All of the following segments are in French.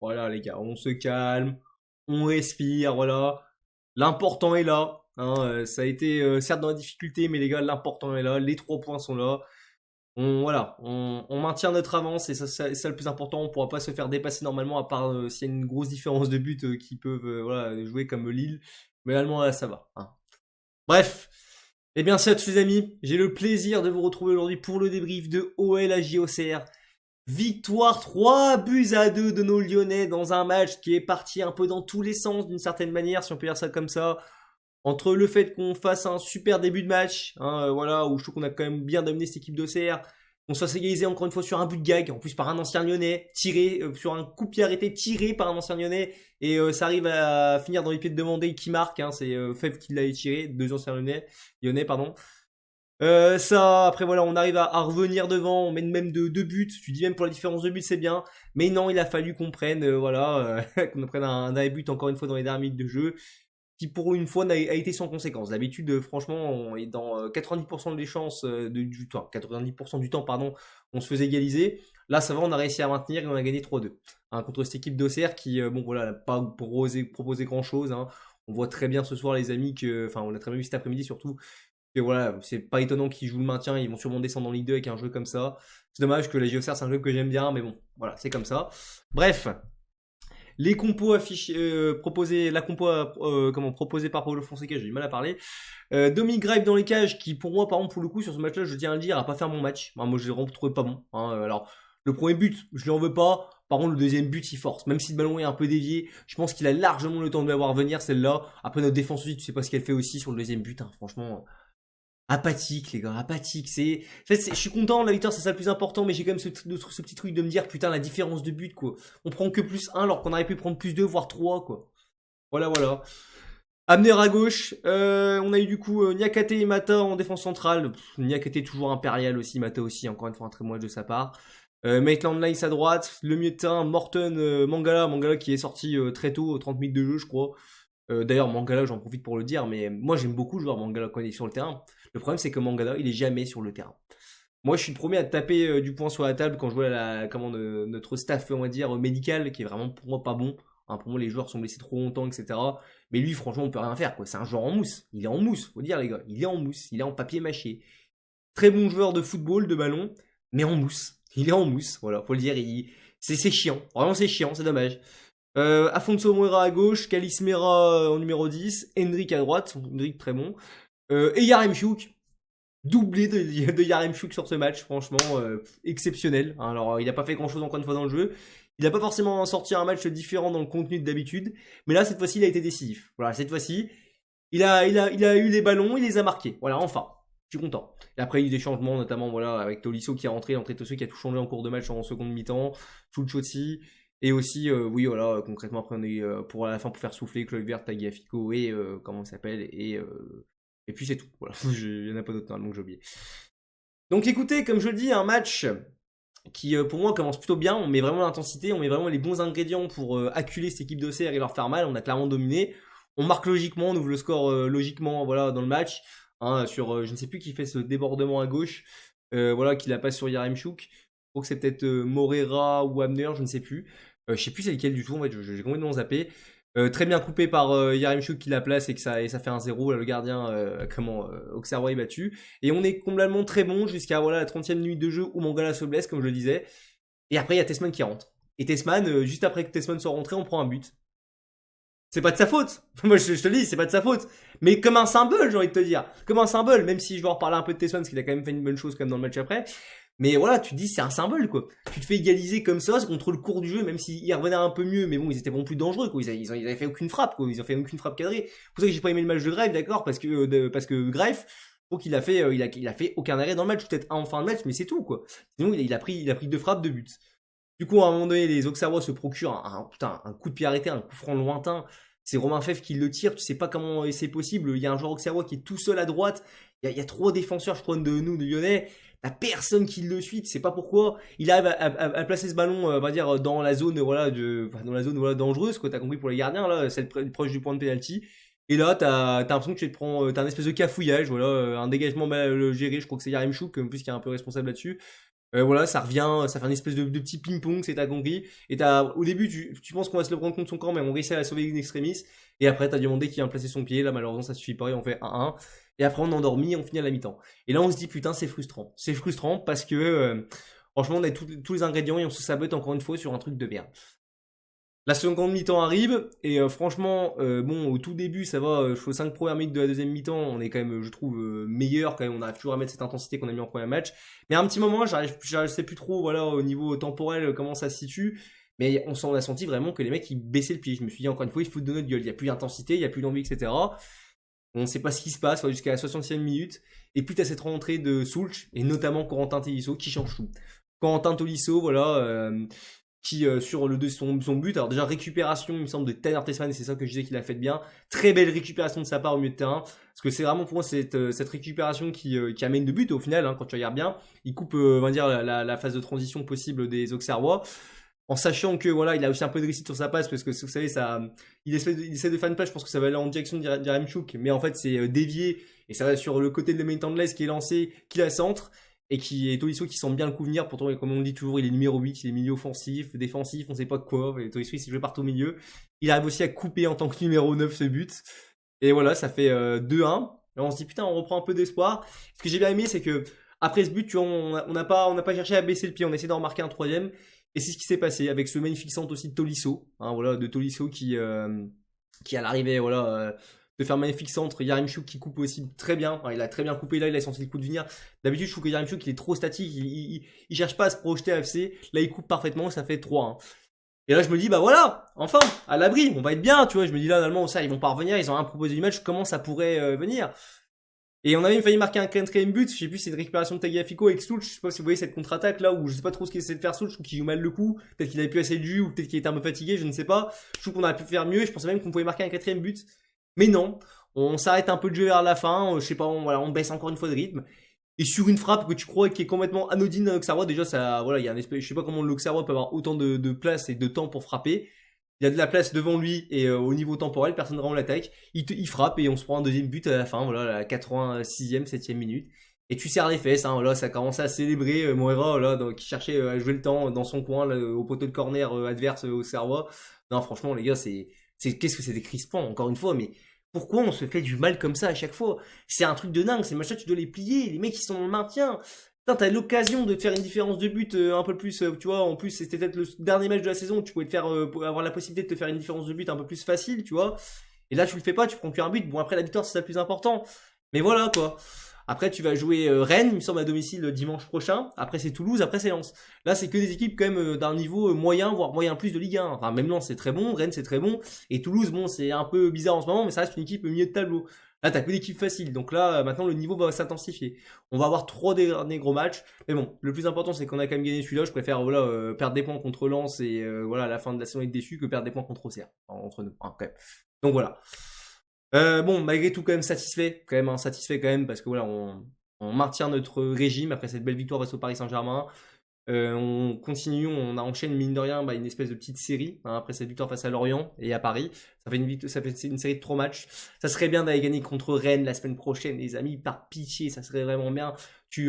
Voilà les gars, on se calme, on respire, voilà. L'important est là. Hein, ça a été certes dans la difficulté, mais les gars, l'important est là. Les 3 points sont là. Voilà, on maintient notre avance et c'est ça le plus important. On pourra pas se faire dépasser normalement, à part s'il y a une grosse différence de but qui peuvent voilà, jouer comme Lille. Mais allemand là, ça va. Hein. Bref, eh bien, c'est à tous les amis. J'ai le plaisir de vous retrouver aujourd'hui pour le débrief de OL à JOCR. Victoire 3 buts à 2 de nos Lyonnais dans un match qui est parti un peu dans tous les sens d'une certaine manière, si on peut dire ça comme ça. Entre le fait qu'on fasse un super début de match, hein, voilà, où je trouve qu'on a quand même bien dominé cette équipe d'OCR, qu'on soit égalisé encore une fois sur un but de gag, en plus par un ancien Lyonnais, tiré sur un coup de pied arrêté, tiré par un ancien Lyonnais, et ça arrive à finir dans les pieds de Demandé qui marque, hein, c'est Fèvre qui l'a tiré, 2 anciens Lyonnais, pardon. Ça, après voilà, on arrive à revenir devant, on mène même de 2 buts, tu dis même pour la différence de but c'est bien, mais non, il a fallu qu'on prenne, voilà, qu'on prenne un but encore une fois dans les dernières minutes de jeu, qui pour une fois a été sans conséquence. D'habitude, franchement, on est dans 90% des chances du temps, 90% du temps, pardon, on se faisait égaliser. Là, ça va, on a réussi à maintenir et on a gagné 3-2. Hein, contre cette équipe d'OCR qui, bon voilà, n'a pas proposé grand chose. Hein. On voit très bien ce soir, les amis, enfin, on a très bien vu cet après-midi surtout, que voilà, c'est pas étonnant qu'ils jouent le maintien, ils vont sûrement descendre en Ligue 2 avec un jeu comme ça. C'est dommage que la JOCR, c'est un club que j'aime bien, mais bon, voilà, c'est comme ça. Bref, les compos affichés, proposés, la compo proposée par Paulo Fonseca, j'ai du mal à parler. Dominic Gripe dans les cages, qui pour moi, par exemple, pour le coup, sur ce match-là, je tiens à le dire, a pas fait un bon match. Hein, moi, je l'ai vraiment trouvé pas bon. Hein. Alors, le premier but, je lui en veux pas. Par contre, le deuxième but, il force. Même si le ballon est un peu dévié, je pense qu'il a largement le temps de l'avoir venir, celle-là. Après, notre défense aussi, tu sais pas ce qu'elle fait aussi sur le deuxième but. Hein. Franchement, apathique, les gars, apathique. En fait, je suis content, la victoire, c'est ça le plus important, mais j'ai quand même ce petit truc de me dire, putain, la différence de but, quoi. On prend que +1 alors qu'on aurait pu prendre +2, voire 3, quoi. Voilà, voilà. Amener à gauche, on a eu du coup Niakate et Mata en défense centrale. Niakate toujours impérial aussi, Mata aussi, encore une fois un très bon match de sa part. Maitland Nice à droite, le milieu de terrain, Morton, Mangala qui est sorti très tôt, 30 minutes de jeu je crois. D'ailleurs, Mangala, j'en profite pour le dire, mais moi j'aime beaucoup le joueur Mangala quand il est sur le terrain. Le problème, c'est que Mangala, il est jamais sur le terrain. Moi, je suis le premier à taper du poing sur la table quand je vois notre staff, on va dire, médical, qui est vraiment pour moi pas bon. Hein, pour moi, les joueurs sont blessés trop longtemps, etc. Mais lui, franchement, on peut rien faire, quoi. C'est un joueur en mousse. Il est en mousse, faut dire, les gars. Il est en mousse. Il est en papier mâché. Très bon joueur de football, de ballon, mais en mousse. Il est en mousse, voilà, faut le dire. C'est chiant. Vraiment, c'est chiant, c'est dommage. Afonso Moira à gauche, Kalismera en numéro 10, Hendrik à droite, Hendrik très bon, et Yaremchuk, doublé de Yaremchuk sur ce match, franchement exceptionnel. Hein. Alors il n'a pas fait grand chose encore une fois dans le jeu, il n'a pas forcément sorti un match différent dans le contenu de d'habitude, mais là cette fois-ci il a été décisif. Voilà, cette fois-ci il a eu les ballons, il les a marqués. Voilà, enfin, je suis content. Et après il y a eu des changements, notamment voilà avec Tolisso qui est rentré, l'entrée de Tolisso qui a tout changé en cours de match en seconde mi-temps, Fulchotti. Et aussi, oui, voilà, concrètement, après, on est pour la fin pour faire souffler Kluivert, Tagliafico et comment ça s'appelle et puis c'est tout. Voilà, il n'y en a pas d'autres, donc j'ai oublié. Donc écoutez, comme je le dis, un match qui pour moi commence plutôt bien. On met vraiment l'intensité, on met vraiment les bons ingrédients pour acculer cette équipe d'OCR et leur faire mal. On a clairement dominé. On marque logiquement, on ouvre le score logiquement, voilà, dans le match. Hein, sur, je ne sais plus qui fait ce débordement à gauche, voilà, qui la passe sur Yaremchuk. Je crois que c'est peut-être Morera ou Abner, je ne sais plus. Je sais plus c'est lequel du tout, en fait, j'ai complètement zappé. Très bien coupé par Yaremchuk qui la place et ça fait un 0. Là, le gardien, Auxerrois est battu. Et on est complètement très bon jusqu'à voilà, la 30e minute de jeu où Mangala se blesse, comme je le disais. Et après, il y a Tessman qui rentre. Et Tessman, juste après que Tessman soit rentré, on prend un but. C'est pas de sa faute. Moi, je te le dis, c'est pas de sa faute. Mais comme un symbole, j'ai envie de te dire. Comme un symbole, même si je vais en reparler un peu de Tessman, parce qu'il a quand même fait une bonne chose quand même dans le match après. Mais voilà, tu te dis, c'est un symbole, quoi. Tu te fais égaliser comme ça, c'est contre le cours du jeu, même s'ils revenaient un peu mieux, mais bon, ils étaient vraiment plus dangereux, quoi. Ils avaient fait aucune frappe, quoi. Ils ont fait aucune frappe cadrée. C'est pour ça que j'ai pas aimé le match de Greif, d'accord, parce que Greif, donc il a fait aucun arrêt dans le match, peut-être un en fin de match, mais c'est tout, quoi. Sinon, il a pris 2 frappes, 2 buts. Du coup, à un moment donné, les Auxerrois se procurent un coup de pied arrêté, un coup franc lointain. C'est Romain Fèvre qui le tire, tu sais pas comment c'est possible. Il y a un joueur Auxerrois qui est tout seul à droite. Il y a 3 défenseurs, je crois, de nous, de Lyonnais. T'as personne qui le suit, tu sais pas pourquoi. Il arrive à placer ce ballon, on va dire, dans la zone, voilà, dangereuse, quoi. T'as compris pour les gardiens, là, celle proche du point de pénalty. Et là, t'as l'impression que tu te prends, t'as un espèce de cafouillage, voilà, un dégagement mal géré. Je crois que c'est Yaremchuk, en plus, qui est un peu responsable là-dessus. Voilà, ça revient, ça fait un espèce de petit ping-pong, c'est ta compris. Et au début, tu penses qu'on va se le prendre contre son camp, mais on réussit à la sauver une extremis. Et après, t'as Diomandé qui vient placer son pied. Là, malheureusement, ça suffit pas et on fait 1-1. Et après, on endormi et on finit à la mi-temps. Et là, on se dit, putain, c'est frustrant. C'est frustrant parce que, franchement, on a tous les ingrédients et on se sabote encore une fois sur un truc de merde. La seconde mi-temps arrive et franchement, bon, au tout début, ça va. Aux 5 premières minutes de la deuxième mi-temps, on est quand même, je trouve, meilleur quand même. On arrive toujours à mettre cette intensité qu'on a mis en premier match. Mais à un petit moment, je sais plus trop, voilà, au niveau temporel, comment ça se situe. Mais on a senti vraiment que les mecs ils baissaient le pied. Je me suis dit encore une fois, ils foutent de notre gueule. Il y a plus d'intensité, il y a plus d'envie, etc. On ne sait pas ce qui se passe jusqu'à la 60e minute. Et puis tu as cette rentrée de Soulch et notamment Corentin Tolisso qui change tout. Corentin Tolisso, voilà, qui sur son but, alors déjà récupération, il me semble, de Tanner Tessman, et c'est ça que je disais qu'il a fait de bien. Très belle récupération de sa part au milieu de terrain, parce que c'est vraiment pour moi cette récupération qui amène de but au final, hein, quand tu regardes bien. Il coupe, on va dire, la phase de transition possible des Auxerrois. En sachant que voilà, il a aussi un peu de réussite sur sa passe parce que vous savez ça, il essaie de faire une passe, je pense que ça va aller en direction d'Yaremchuk, mais en fait c'est dévié et ça va sur le côté de Tendless qui est lancé, qui la centre et qui est Tolisso qui sent bien le coup venir. Pourtant, comme on le dit toujours, il est numéro 8, il est milieu offensif, défensif, on sait pas quoi. Et Tolisso il s'est joué partout au milieu. Il arrive aussi à couper en tant que numéro 9 ce but. Et voilà, ça fait 2-1. Et on se dit putain, on reprend un peu d'espoir. Ce que j'ai bien aimé, c'est que après ce but, tu vois, on n'a pas cherché à baisser le pied, on a essayé d'en marquer un troisième. Et c'est ce qui s'est passé avec ce magnifique centre aussi de Tolisso, hein, voilà, de Tolisso qui à l'arrivée, voilà, de faire un magnifique centre. Yarimchuk qui coupe aussi très bien. Enfin, il a très bien coupé là, il a senti le coup de venir. D'habitude, je trouve que Yarimchuk il est trop statique, il cherche pas à se projeter à FC. Là, il coupe parfaitement, ça fait 3-1. Et là, je me dis, bah voilà, enfin, à l'abri, on va être bien, tu vois. Je me dis là, normalement, ça, ils vont pas revenir, ils ont rien proposé du match, comment ça pourrait venir. Et on a même failli marquer un quatrième but, je sais plus, c'est une récupération de Tagliafico avec Soulch, je sais pas si vous voyez cette contre-attaque là, où je sais pas trop ce qu'il essaie de faire Soulch, ou qu'il joue mal le coup, peut-être qu'il avait plus assez de jus, ou peut-être qu'il était un peu fatigué, je ne sais pas. Je trouve qu'on aurait pu faire mieux, je pensais même qu'on pouvait marquer un quatrième but. Mais non, on s'arrête un peu de jeu vers la fin, je sais pas, on baisse encore une fois de rythme. Et sur une frappe que tu crois qui est complètement anodine à l'Auxerrois, déjà ça, voilà, il y a un espèce, je sais pas comment l'Auxerrois peut avoir autant de place et de temps pour frapper. Il y a de la place devant lui et au niveau temporel, personne ne rend l'attaque. Il frappe et on se prend un deuxième but à la fin, voilà, la 86e, 7e minute. Et tu serres les fesses, hein, voilà, ça commence à célébrer Moira, là, qui cherchait à jouer le temps dans son coin, là, au poteau de corner adverse au Serrois. Non, franchement, les gars, qu'est-ce que c'est des crispants, encore une fois, mais pourquoi on se fait du mal comme ça à chaque fois? C'est un truc de dingue, ces machins, tu dois les plier, les mecs, ils sont dans le maintien. Putain, t'as l'occasion de te faire une différence de but un peu plus, tu vois, en plus c'était peut-être le dernier match de la saison où tu pouvais te faire, avoir la possibilité de te faire une différence de but un peu plus facile, tu vois. Et là tu le fais pas, tu prends qu'un but. Bon après la victoire c'est ça le plus important. Mais voilà quoi. Après tu vas jouer Rennes, il me semble à domicile dimanche prochain. Après c'est Toulouse, après c'est Lens. Là c'est que des équipes quand même d'un niveau moyen, voire moyen plus de Ligue 1. Enfin même Lens c'est très bon, Rennes c'est très bon. Et Toulouse bon c'est un peu bizarre en ce moment, mais ça reste une équipe au milieu de tableau. Là, t'as que l'équipe facile. Donc là, maintenant, le niveau va s'intensifier. On va avoir 3 derniers gros matchs. Mais bon, le plus important, c'est qu'on a quand même gagné celui-là. Je préfère voilà, perdre des points contre Lens et voilà, à la fin de la saison être déçu que perdre des points contre Auxerre. Enfin, entre nous, hein, quand même. Donc voilà. Bon, malgré tout, quand même satisfait. Quand même, hein, satisfait quand même parce que voilà, on maintient notre régime après cette belle victoire face au Paris Saint-Germain. On continue, on enchaîne mine de rien une espèce de petite série hein, après cette victoire face à Lorient et à Paris. Ça fait une série de 3 matchs. Ça serait bien d'aller gagner contre Rennes la semaine prochaine, les amis, par pitié, ça serait vraiment bien.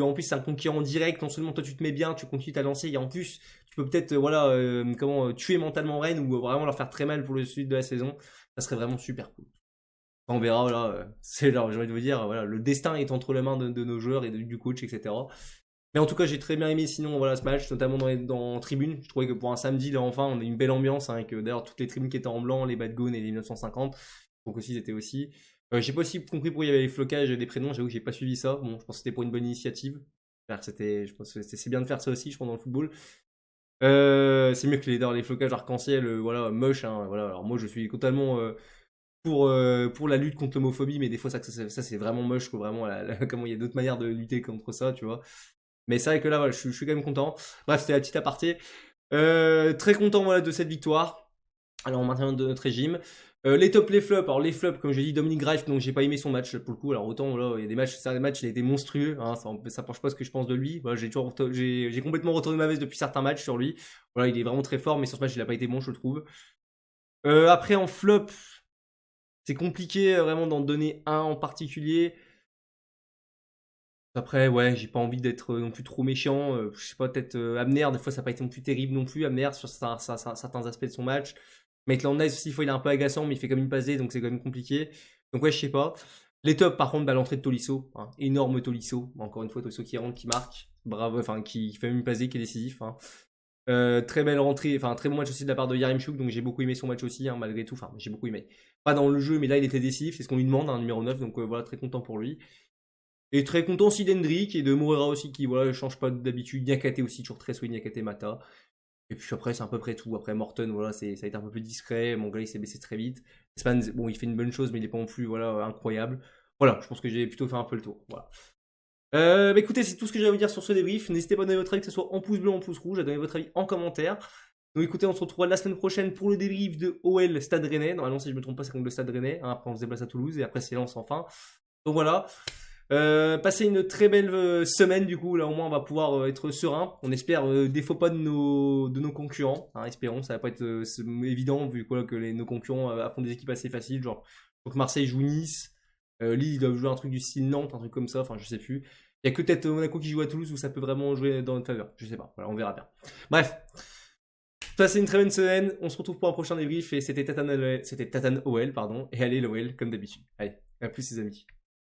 En plus, c'est un concurrent direct. Non seulement toi tu te mets bien, tu continues à lancer, et en plus tu peux peut-être voilà tuer mentalement Rennes ou vraiment leur faire très mal pour le sud de la saison. Ça serait vraiment super cool. On verra, voilà, c'est là, j'ai envie de vous dire, voilà, le destin est entre les mains de nos joueurs et du coach, etc. Mais en tout cas, j'ai très bien aimé sinon voilà ce match, notamment dans tribune. Je trouvais que pour un samedi, là enfin, on a une belle ambiance hein, avec d'ailleurs toutes les tribunes qui étaient en blanc, les Bad Goon et les 1950. Donc aussi, c'était aussi. J'ai pas aussi compris pourquoi il y avait les flocages des prénoms. J'avoue que j'ai pas suivi ça. Bon, je pense que c'était pour une bonne initiative. Je pense que c'est bien de faire ça aussi, je pense dans le football. C'est mieux que les flocages arc-en-ciel, voilà, moche. Hein, voilà. Alors moi, je suis totalement pour la lutte contre l'homophobie, mais des fois ça c'est vraiment moche, quoi, vraiment. Comment il y a d'autres manières de lutter contre ça, tu vois. Mais c'est vrai que là, voilà, je suis quand même content. Bref, c'était la petite aparté. Très content voilà, de cette victoire. Alors, on maintient de notre régime. Les tops, les flops. Alors, les flops, comme j'ai dit, Dominique Greif, donc j'ai pas aimé son match pour le coup. Alors, autant, là, il y a des matchs, certains matchs, il a été monstrueux. Hein, ça penche pas ce que je pense de lui. Voilà, j'ai complètement retourné ma veste depuis certains matchs sur lui. Voilà, il est vraiment très fort, mais sur ce match, il a pas été bon, je trouve. Après, en flop, c'est compliqué vraiment d'en donner un en particulier. Après, ouais, j'ai pas envie d'être non plus trop méchant. Je sais pas, peut-être Abner, des fois ça n'a pas été non plus terrible non plus. Abner, sur certains aspects de son match. Maitland Nice aussi, des fois il est un peu agaçant, mais il fait comme une passée, donc c'est quand même compliqué. Donc ouais, je sais pas. Les tops, par contre, bah, l'entrée de Tolisso. Hein. Énorme Tolisso. Encore une fois, Tolisso qui rentre, qui marque. Bravo, enfin, qui fait même une passée, qui est décisif. Hein. Très belle rentrée, enfin très bon match aussi de la part de Yaremchuk, donc j'ai beaucoup aimé son match aussi, hein, malgré tout. Enfin, j'ai beaucoup aimé. Pas dans le jeu, mais là il était décisif, c'est ce qu'on lui demande, un numéro 9, donc voilà, très content pour lui. Et très content aussi d'Hendrick et de Moreira aussi qui voilà change pas d'habitude. Niakate aussi toujours très solide, Niakate Mata. Et puis après c'est à peu près tout. Après Morton voilà ça a été un peu plus discret. Mon gars il s'est baissé très vite. Spans bon il fait une bonne chose mais il est pas non plus voilà incroyable. Voilà je pense que j'ai plutôt fait un peu le tour. Voilà. Bah écoutez c'est tout ce que j'ai à vous dire sur ce débrief. N'hésitez pas à donner votre avis que ce soit en pouce bleu ou en pouce rouge, à donner votre avis en commentaire. Donc écoutez on se retrouvera la semaine prochaine pour le débrief de OL Stade Rennais. Normalement si je me trompe pas c'est contre le Stade Rennais. Hein, après on se déplace à Toulouse et après c'est Lens enfin. Donc voilà. Passez une très belle semaine du coup, là au moins on va pouvoir être serein. On espère des faux pas de nos concurrents, hein, espérons, ça va pas être évident vu quoi, que nos concurrents affrontent des équipes assez faciles, genre donc Marseille joue Nice, Lille ils doivent jouer un truc du style Nantes, un truc comme ça, enfin je sais plus. Il y a que peut-être Monaco qui joue à Toulouse où ça peut vraiment jouer dans notre faveur, je sais pas, voilà, on verra bien. Bref, passez une très bonne semaine, on se retrouve pour un prochain débrief et c'était Tatane OL, pardon, et allez l'OL comme d'habitude. Allez, à plus les amis.